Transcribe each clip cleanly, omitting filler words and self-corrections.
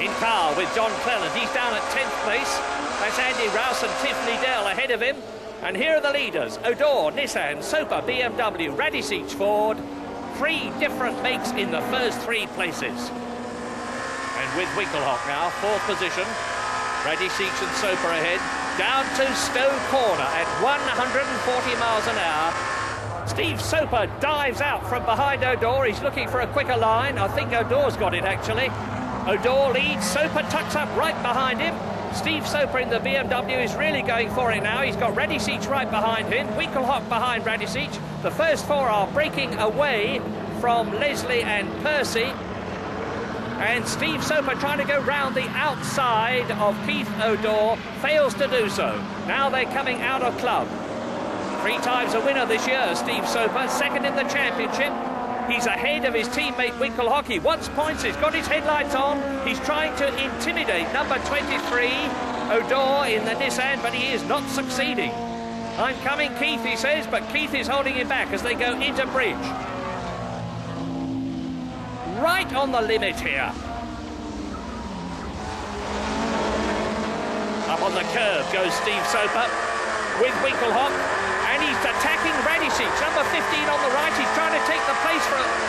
in car with John Cleland. He's down at 10th place. That's Andy Rouse and Tiffany Dell ahead of him. And here are the leaders: Odor, Nissan, Soper, BMW, Radicic, Ford. 3 different makes in the first 3 places. And with Winkelhock now, 4th position. Radicic and Soper ahead. Down to Stowe Corner at 140 miles an hour. Steve Soper dives out from behind Odor. He's looking for a quicker line. I think Odor's got it, actually. Odor leads. Soper tucks up right behind him. Steve Soper in the BMW is really going for it now. He's got Radicic right behind him. Winkelhock behind Radicic. The first 4 are breaking away from Leslie and Percy. And Steve Soper trying to go round the outside of Keith Odor, fails to do so. Now they're coming out of club. 3 times a winner this year, Steve Soper, 2nd in the championship. He's ahead of his teammate Winkelhock. He wants points, he's got his headlights on. He's trying to intimidate number 23, Odor in the Nissan, but he is not succeeding. I'm coming, Keith, he says, but Keith is holding him back as they go into bridge. Right on the limit here. Up on the curve goes Steve Soper with Winkelhock, and he's attacking Radicic, number 15 on the right. He's trying to take the place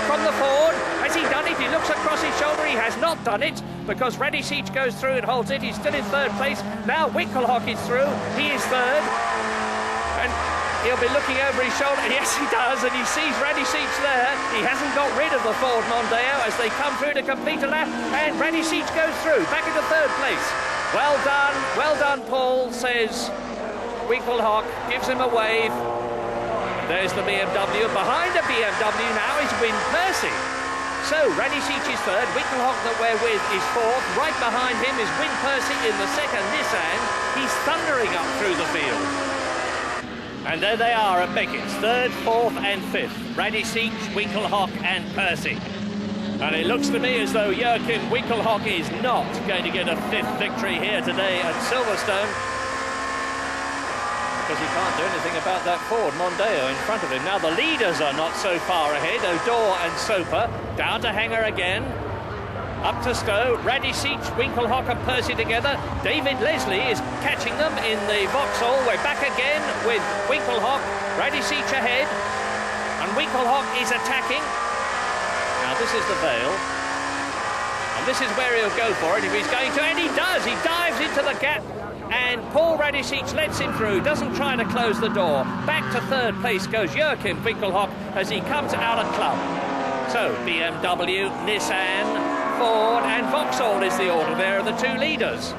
from the Ford. Has he done it? He looks across his shoulder. He has not done it because Radicic goes through and holds it. He's still in 3rd place. Now Winkelhock is through. He is 3rd. And he'll be looking over his shoulder. Yes, he does, and he sees Radicic there. He hasn't got rid of the Ford Mondeo as they come through to complete a lap, and Radicic goes through, back into 3rd place. Well done, Paul, says Winkelhock, gives him a wave. There's the BMW. Behind the BMW now is Win Percy. So, Radicic is 3rd, Winkelhock that we're with is 4th. Right behind him is Win Percy in the 2nd Nissan. He's thundering up through the field. And there they are at Beckett's, 3rd, 4th and 5th. Radicic, Winkelhock and Percy. And it looks to me as though Joachim Winkelhock is not going to get a 5th victory here today at Silverstone, because he can't do anything about that Ford Mondeo in front of him. Now the leaders are not so far ahead. Odor and Soper down to Hanger again. Up to Stowe, Radicic, Winkelhock and Percy together. David Leslie is catching them in the Vauxhall. We're back again with Winkelhock. Radicic ahead, and Winkelhock is attacking. Now this is the Vale, and this is where he'll go for it if he's going to, and he does. He dives into the gap, and Paul Radicic lets him through, doesn't try to close the door. Back to 3rd place goes Joachim Winkelhock as he comes out of club. So BMW, Nissan, Ford and Vauxhall is the order. There are the 2 leaders.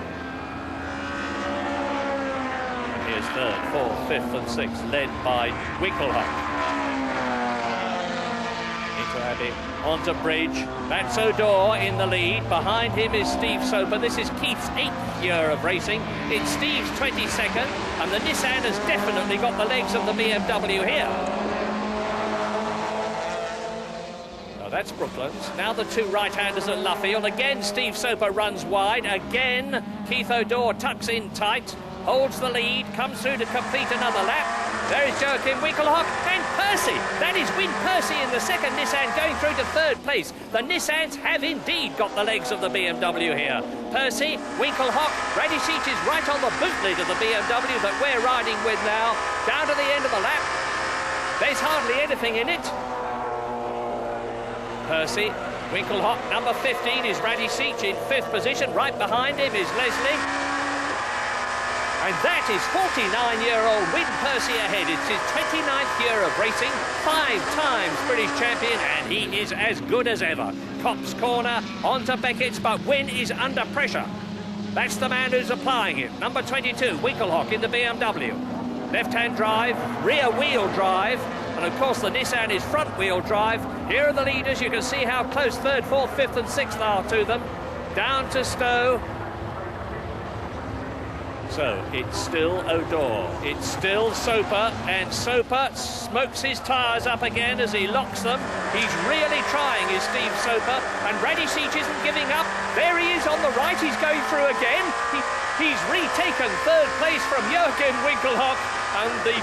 And here's 3rd, 4th, 5th and 6th, led by Winkelhock. Into Abbey, onto bridge. That's Odor in the lead. Behind him is Steve Soper. This is Keith's 8th year of racing. It's Steve's 22nd, and the Nissan has definitely got the legs of the BMW here. That's Brooklands. Now the 2 right-handers at Luffield. Again, Steve Soper runs wide. Again, Keith Odor tucks in tight, holds the lead, comes through to complete another lap. There is Joachim Winkelhock and Percy. That is Win Percy in the 2nd Nissan going through to 3rd place. The Nissans have indeed got the legs of the BMW here. Percy, Winkelhock, Radicic is right on the boot lead of the BMW that we're riding with now. Down to the end of the lap. There's hardly anything in it. Percy, Winkelhock, number 15 is Radicic in 5th position. Right behind him is Leslie. And that is 49-year-old Win Percy ahead. It's his 29th year of racing, 5 times British champion, and he is as good as ever. Copse Corner, onto Beckett's, but Win is under pressure. That's the man who's applying it. Number 22, Winkelhock in the BMW. Left-hand drive, rear-wheel drive, and of course the Nissan is front-wheel drive. Here are the leaders. You can see how close 3rd, 4th, 5th and 6th are to them. Down to Stowe. So it's still Odor, it's still Soper, and Soper smokes his tyres up again as he locks them. He's really trying, is Steve Soper, and Radicic isn't giving up. There he is on the right, he's going through again. He's retaken 3rd place from Joachim Winkelhock, and the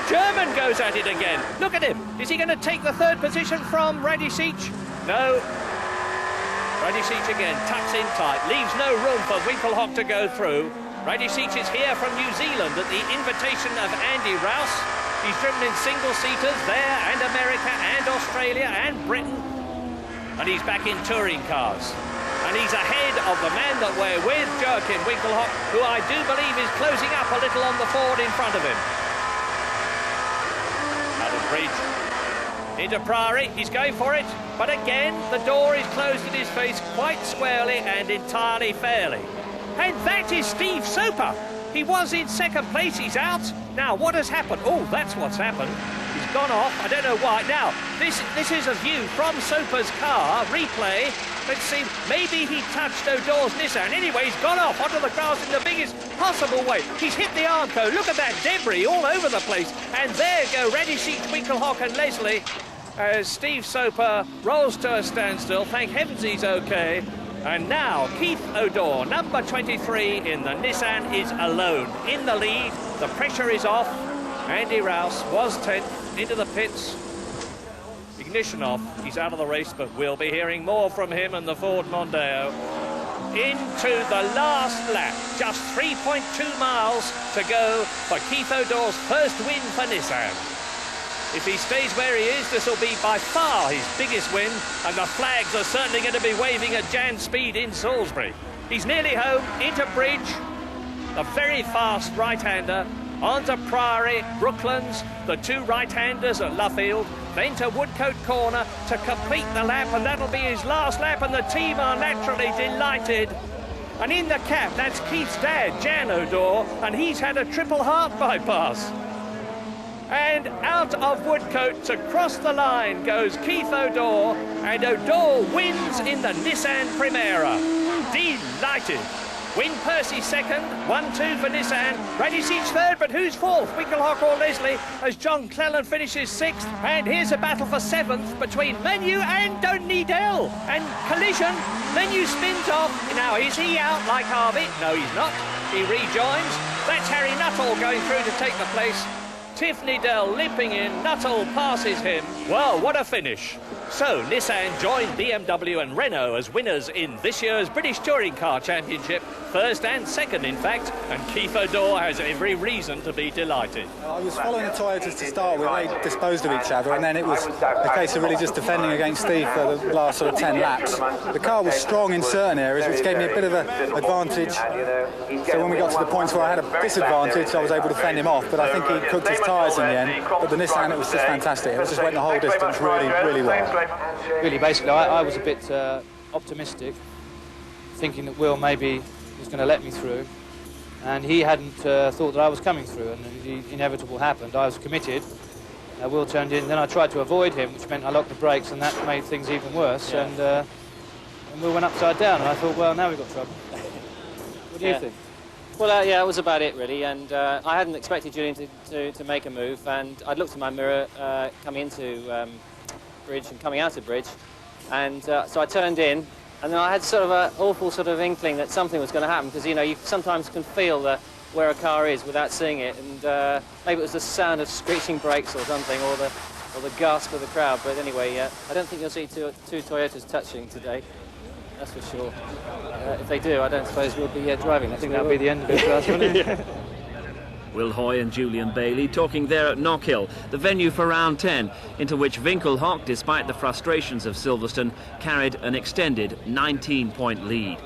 German goes at it again. Look at him. Is he going to take the 3rd position from Radicic? No. Radicic again, tucks in tight, leaves no room for Winkelhock to go through. Radicic is here from New Zealand at the invitation of Andy Rouse. He's driven in single-seaters there, and America, and Australia, and Britain. And he's back in touring cars. And he's ahead of the man that we're with, Joachim Winkelhock, who I do believe is closing up a little on the Ford in front of him. Out of bridge. Into Priory, he's going for it, but again, the door is closed in his face quite squarely and entirely fairly. And that is Steve Soper. He was in second place, he's out. Now, what has happened? Oh, that's what's happened. He's gone off, I don't know why. Now, this is a view from Soper's car, replay. Let's see, maybe he touched O'Dore's Nissan. Anyway, he's gone off onto the grass in the biggest possible way. He's hit the Armco. Look at that debris all over the place. And there go Radicic, Winkelhock and Leslie as Steve Soper rolls to a standstill. Thank heavens he's okay. And now Keith O'Dore, number 23 in the Nissan, is alone in the lead. The pressure is off. Andy Rouse was 10th into the pits. Ignition off. He's out of the race, but we'll be hearing more from him and the Ford Mondeo. Into the last lap. Just 3.2 miles to go for Keith O'Dore's first win for Nissan. If he stays where he is, this will be by far his biggest win, and the flags are certainly going to be waving at Jan speed in Salisbury. He's nearly home, into bridge, a very fast right-hander, onto Priory, Brooklands, the two right-handers at Luffield, then to Woodcote Corner to complete the lap, and that'll be his last lap, and the team are naturally delighted. And in the cap, that's Keith's dad, Jan O'Dore, and he's had a triple heart bypass. And out of Woodcote to cross the line goes Keith O'Dore, and O'Dore wins in the Nissan Primera. Delighted. Win Percy second, 1-2 for Nissan. Radicic third, but who's fourth? Winkelhock or Leslie, as John Cleland finishes sixth. And here's a battle for seventh between Menu and Donidell. And collision, Menu spins off. Now, is he out like Harvey? No, he's not. He rejoins. That's Harry Nuttall going through to take the place. Tiffany Dell limping in, Nuttall passes him. Well, what a finish. So, Nissan joined BMW and Renault as winners in this year's British Touring Car Championship, first and second, in fact, and Keith O'Dore has every reason to be delighted. I was following the Toyotas to start with. They disposed of each other, and then it was a case of really just defending against Steve for the last sort of 10 laps. The car was strong in certain areas, which gave me a bit of an advantage. So when we got to the points where I had a disadvantage, I was able to fend him off, but I think he cooked his tyres in the end. But the Nissan, it was just fantastic. It just went the whole distance really, really well. Really, basically, I was a bit optimistic, thinking that Will maybe was going to let me through, and he hadn't thought that I was coming through, and the inevitable happened. I was committed. Will turned in, then I tried to avoid him, which meant I locked the brakes, and that made things even worse. Yeah. And Will went upside down, and I thought, well, now we've got trouble. What do you think? Well, yeah, that was about it, really, and I hadn't expected Julian to make a move, and I'd looked in my mirror coming into bridge and coming out of bridge, and so I turned in, and then I had sort of an awful sort of inkling that something was going to happen, because, you know, you sometimes can feel where a car is without seeing it, and maybe it was the sound of screeching brakes or something, or the gasp of the crowd, but anyway, I don't think you'll see two Toyotas touching today. That's for sure. If they do, I don't suppose we'll be driving. I think that'll be the end of it for us, won't it? Yeah. Will Hoy and Julian Bailey talking there at Knockhill, the venue for round 10, into which Winkelhock, despite the frustrations of Silverstone, carried an extended 19-point lead.